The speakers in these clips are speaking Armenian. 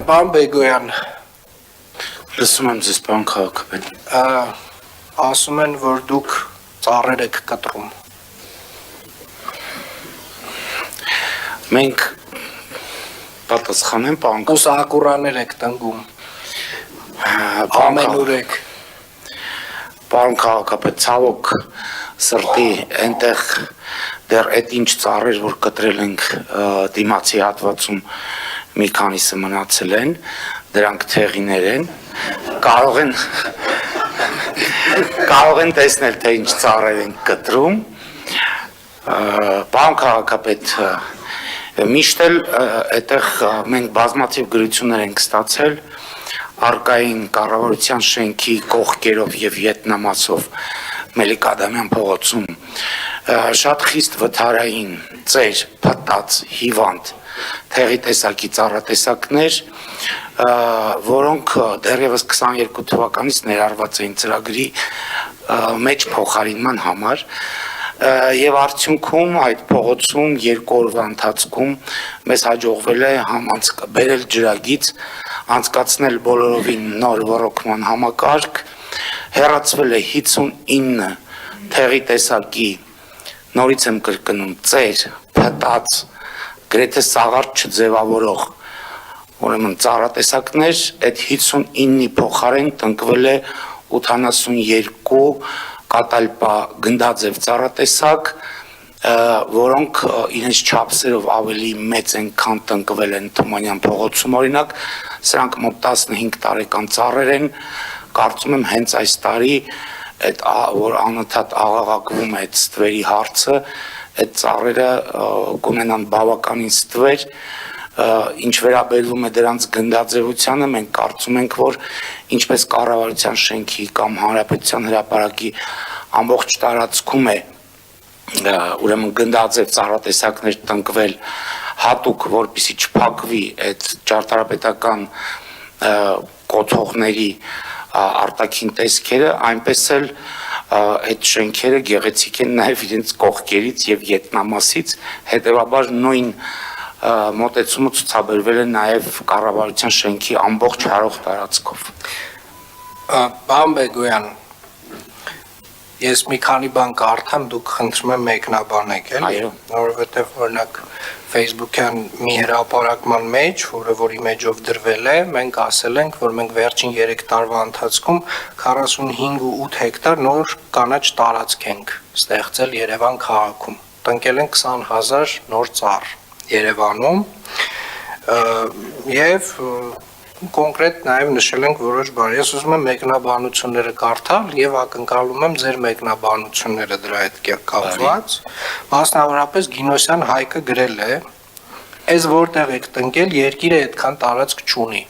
Պարոն Բեգոյան, լսում եմ ձեզ, պարոն քաղաքապետ։ Ասում են, որ դուք ծառեր եք կտրում։ Մենք պատասխանեմ, պարոն Ուսակուրաներ եք տնկում։ Ամենուր եք։ Պարոն քաղաքապետ, ցավոք սրտի այնտեղ դեռ այդ ինչ ծառեր, որ կտրել ենք դիմացի հատվածում մի քանիսը մնացել են, դրանք թեղիներ են, կարող են տեսնել, թե ինչ ծառեր են կտրում։ Պարոն քաղաքապետ, միշտ էլ այդտեղ մենք բազմաթիվ գրություններ ենք ստացել արկային կառավարության շենքի կողքերով եւ վիետնամացով Մելիք Ադամյան փողոցում շատ խիստ վթարային ծեր, փտած, հիվանդ թեղի տեսակի ծառատեսակներ, որոնք դեռևս 22 թվականից ներառված էին ծրագրի մեջ փոխարինման համար եւ արդյունքում այդ փողոցում երկու օրվա ընթացքում մեզ հաջողվել է բերել ջրագիծ, անցկացնել բոլորովին նոր ռոռոկման համակարգ, հեռացվել է 59 թեղի տեսակի, նորից եմ կրկնում, ծեր, փտած, գրեթե սաղարթ չձևավորող, ուրեմն ծառատեսակներ, այդ 59-ի փոխարեն տնկվել է 82 կատալպա գնդաձև ծառատեսակ, որոնք իրենց չափսերով ավելի մեծ են, քան տնկվել են Թումանյան փողոցում, օրինակ, սրանք մոտ 15 տարեկան ծառեր են, կարծում եմ հենց այս տարի, որ անընդհատ աղաղակվում է այդ ստվերի հարցը, այդ ծառերը կունենան բավականին ստվեր, ինչ վերաբերվում է դրանց գնդաձևությանը, մենք կարծում ենք, որ ինչպես կառավարության շենքի կամ հանրապետության հրապարակի ամբողջ տարածքում է ուրեմն գնդաձև ծառատեսակներ տնկվել հատուկ, որպեսզի չփակվի այդ ճարտարապետական կոթողների արտաքին տեսքերը, այնպես էլ այդ շենքերը գեղեցիկ են նաև իրենց կողքերից եւ վիետնամասից, հետեւաբար նույն մոտեցումը ցուցաբերվել է նաև կառավարության շենքի ամբողջ հարող տարածքով։ Պարոն Բեգոյան, ես մի քանի բան կարդամ, դուք խնդրում եմ մեկնաբանեք, էլի, որովհետև օրինակ Facebook-յան մի հրապարակման մեջ, որի մեջով դրվել է, մենք ասել ենք, որ մենք վերջին 3 տարվա ընթացքում 45.8 հեկտար նոր կանաչ տարածք ենք ստեղծել Երևան քաղաքում, տնկել ենք 20,000 նոր ծառ Երևանում եւ կոնկրետ նաև նշել ենք որոշ բան։ Ես ուզում եմ մեկնաբանությունները կարդալ եւ ակնկալում եմ ձեր մեկնաբանությունները դրա հետ կապված։ Մասնավորապես Գինոսյան Հայկը գրել է. «Էս որտեղ եք տնկել, երկիրը այդքան տարածք չունի»։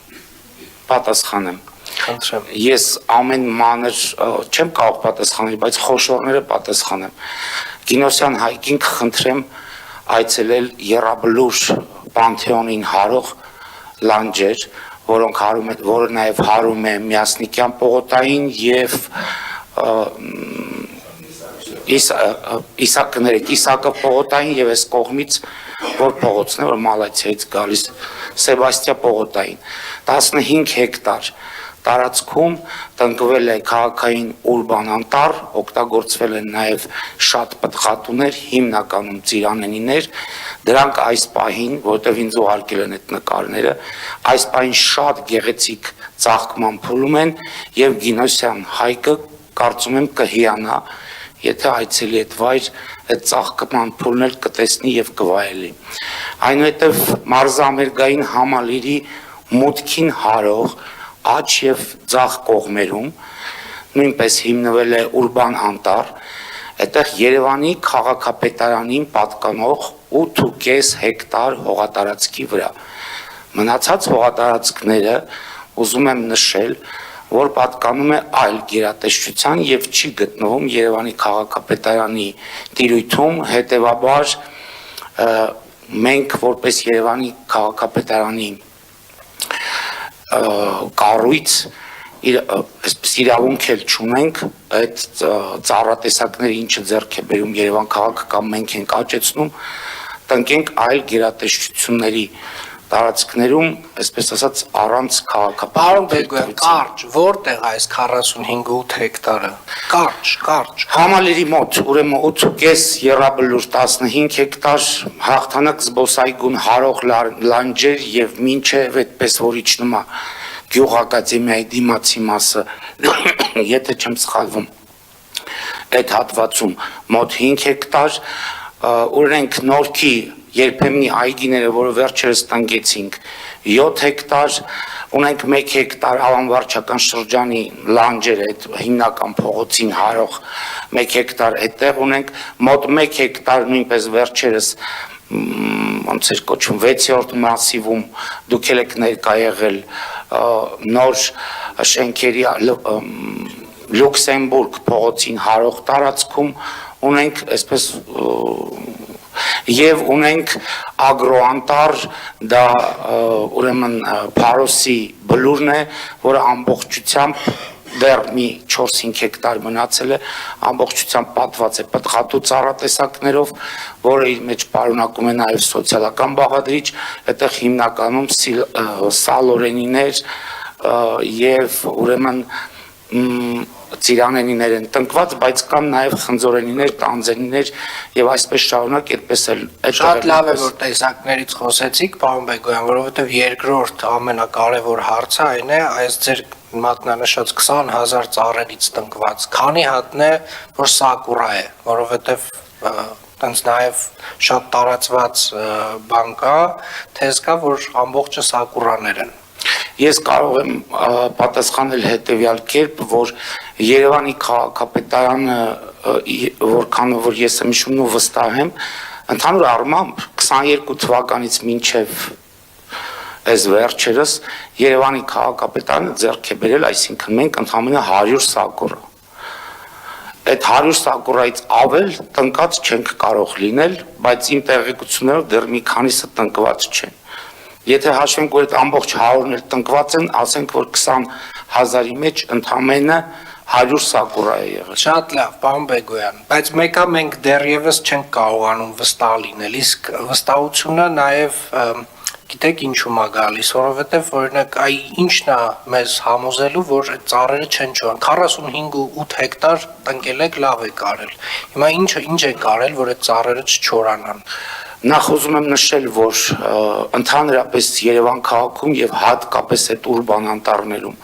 Պատասխանեմ։ Խնդրեմ։ Ես ամեն մանր չեմ կարող պատասխանել, բայց խոշորները պատասխանեմ։ Գինոսյան Հայկին կխնդրեմ այցելել Եռաբլուր Պանթեոնին հարող լանջեր, որը նաև հարում է Միասնիկյան պողոտային եւ Իսակը պողոտային եւ այս կողմից որ փողոցն է, որ Մալացիայից գալիս Սեբաստիա պողոտային 15 հեկտար տարածքում տնկվել է քաղաքային ուրբան անտառ, օգտագործվել են նաև շատ պտղատուներ, հիմնականում ծիրանենիներ, դրանք այս պահին, որտեղ ինձ ուղարկել են այդ նկարները, այս պահին շատ գեղեցիկ ծաղկման փուլում են եւ Գինոսյան Հայկը կարծում եմ կհիանա, եթե այցելի այդ վայր այդ ծաղկման փուլն էլ կտեսնի եւ կվայելի։ Այնուհետեւ մարզամերգային համալիրի մուտքին հարող աջ եւ ձախ կողմերում նույնպես հիմնվել է ուրբան անտառ, այդտեղ Երևանի քաղաքապետարանին պատկանող 8.5 հեկտար հողատարածքի վրա։ Մնացած հողատարածքները ուզում եմ նշել, որ պատկանում է այլ գերատեսչության եւ չի գտնվում Երևանի քաղաքապետարանի տիրույթում, հետեւաբար մենք որպես Երևանի քաղաքապետարանի կառույց իրավունք էլ չունենք այդ ծառատեսակները ինչը ձեռք է բերում Երևան քաղաքը կամ մենք ենք աճեցնում տնկենք այլ գերատեսչությունների տարածքներում, այսպես ասած, առանց Պարոն քաղաքապետարանի Բեգոյան, կարճ, որտեղ այս 45 հեկտարը, կարճ, Համալիրի մոտ, ուրեմն 8.5 եռաբլուր 15 հեկտար, հաղթանակ զբոսայգուն հարող լանջեր եւ մինչեւ այդպես որ իջնում է գյուղ ակադեմիայի դիմացի մասը, եթե չեմ սխալվում, այդ հատվածում մոտ 5 հեկտար, ունենք Նորքի երբեմնի այգիները, որը վերջերս տնկեցինք, 7 հեկտար, ունենք 1 հեկտար ավանվարչական շրջանի լանջեր, այդ հիմնական փողոցին հարող 1 հեկտար այդտեղ ունենք, մոտ 1 հեկտար նույնպես վերջերս ոնց էր կոչվում 6-րդ մասիվում դուք եք ներկա եղել նոր շենքերի Լյուքսեմբուրգ փողոցին հարող տարածքում ունենք այսպես եւ ունենք ագրոանտար դա ուրեմն Փարոսի բլուրն է, որը ամբողջությամբ դեռ մի 4-5 հեկտար մնացել է, ամբողջությամբ պատված է պտղատու ծառատեսակներով, որը իր մեջ պարունակում է նաև սոցիալական բաղադրիչ, այդտեղ հիմնականում սալորենիներ եւ ուրեմն ծիրանենիներ են տնկված, բայց կան նաև խնձորենիներ, տանձենիներ եւ այսպես շարունակ այդպես էլ Շատ լավ է որ տեսակներից խոսեցիք, պարոն Բեգոյան, որովհետեւ երկրորդ ամենակարևոր հարցը այն է, այս ձեր մատնանշած 20,000 ծառերից տնկված, քանի հատն է, որ սակուրա է, որովհետեւ տենց նաև շատ տարածված բան կա, թեզ կա, որ ամբողջը սակուրաներ են։ Ես կարող եմ պատասխանել հետևյալ կերպ, որ Երևանի քաղաքապետարանը, որքանով որ ես եմ հիշում ու վստահ եմ, ընդհանուր առմամբ 22 թվականից մինչև այս վերջերս Երևանի քաղաքապետարանը ձեռք է բերել, այսինքն մենք ընդհանրապես 100 սակուրա։ Այդ 100 սակուրայից ավել տնկած չենք կարող լինել, բայց իմ տեղեկություններով դեռ մի քանիսը տնկված չեն։ Եթե հաշվենք, որ այդ ամբողջ 100-ն էլ տնկված են, ասենք, որ 20,000-ի մեջ ընդամենը 100 սակուրա է եղել։ Շատ լավ, պարոն Բեգոյան, բայց մեկը մենք դեռևս չենք կարողանում վստահ լինել, իսկ վստահությունը նաև գիտեք ինչու՞մ է գալիս, որովհետև օրինակ այ ինչն է մեզ համոզելու, որ այդ ծառերը չեն չորան։ 45-8 հեկտար տնկել եք, լավ եք արել։ Հիմա ինչ եք արել, որ այդ ծառերը չչորանան։ Նախ ուզում եմ նշել, որ ընդհանրապես Երևան քաղաքում եւ հատկապես այդ ուրբան անտառներում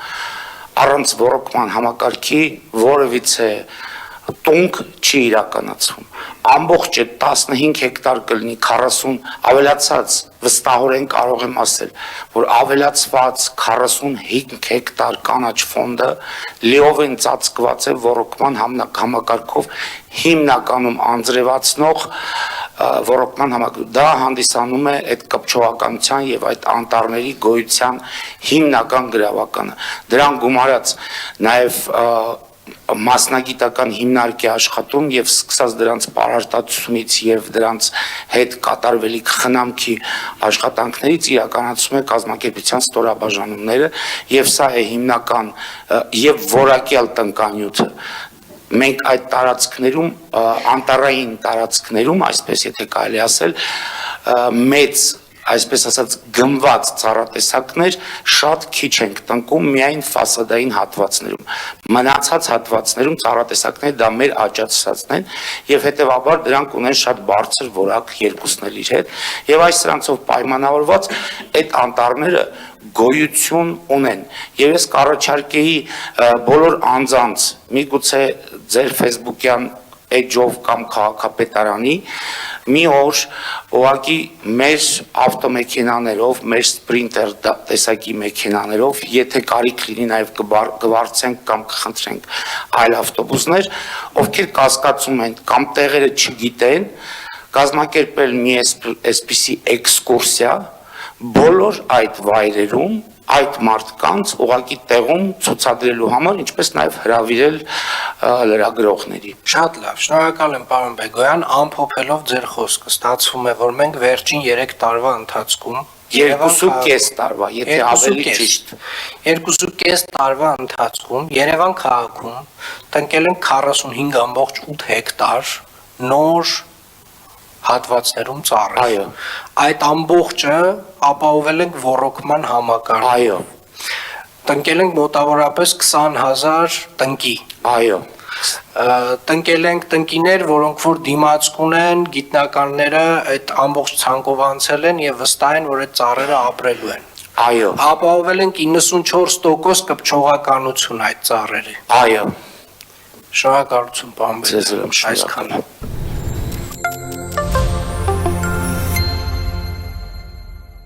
առանց ոռոգման համակարգի որևիցե տունք չի իրականացվում։ Ամբողջ այդ 15 հեկտար կլինի 40 ավելացած վստահորեն կարող եմ ասել, որ ավելացված 45 հեկտար կանաչ ֆոնդը լիովին ծածկված է ոռոգման համակարգով հիմնականում անձրևացնող ոռոգման համակարգ դա հանդիսանում է այդ կպչողականության եւ այդ անտառների գոյության հիմնական գրավականը դրան գումարած նաեւ մասնագիտական հիմնարկի աշխատում եւ սկսած դրանց պարարտացումից եւ դրանց հետ կատարվելիք խնամքի աշխատանքներից իրականացում է կազմակերպության ստորաբաժանումները եւ սա է հիմնական եւ որակյալ տնկանյութը մենք այդ տարածքներում անտառային տարածքներում այսպես եթե կարելի ասել մեծ այսպես ասած գնված ծառատեսակներ շատ քիչ ենք տնկում միայն ֆասադային հատվածներում մնացած հատվածներում ծառատեսակները դա մեր աճացածն են եւ հետեւաբար դրանք ունեն շատ բարձր որակ երկուսն էլ իր հետ եւ այս սրանցով պայմանավորված այդ անտառները գոյություն ունեն եւ ես կառաջարկեի բոլոր անձանց միգուցե ձեր Facebook-յան էջով կամ քաղաքապետարանի մի օր ուղղակի մեր ավտոմեքենաներով, մեր սպրինտեր տեսակի մեքենաներով, եթե կարիք լինի նաև կվարձենք կամ կխնդրենք այլ ավտոբուսներ, ովքեր կասկածում են կամ տեղերը չգիտեն, կազմակերպել մի այսպիսի էքսկուրսիա բոլոր այդ վայրերում այդ մարդկանց ուղղակի տեղում ցուցադրելու համար, ինչպես նաև հրավիրել լրագրողների։ Շատ լավ, շնորհակալ եմ պարոն Բեգոյան, ամփոփելով ձեր խոսքը, ստացվում է, որ մենք վերջին 3 տարվա ընթացքում 2.5 տարվա, եթե ավելի ճիշտ 2.5 տարվա ընթացքում Երևան քաղաքում տնկել են 45.8 հեկտար նոր հատվածներում ծառեր։ Այո։ Այդ ամբողջը ապահովել ենք ոռոգման համակարգ։ Այո, Տնկել ենք մոտավորապես 20,000 տնկի։ այո, Տնկել ենք տնկիներ, որոնք որ դիմացք ունեն, գիտնականները այդ ամբողջ ցանկով անցել են եւ վստահ են, որ այդ ծառերը ապրելու են։ այո, Ապահովել ենք 94% կպչողականություն այդ ծառերի։ այո, Շնորհակալություն, պարոն Ձեզ Բերդյան, եմ շնորհակալ։ այսքանը։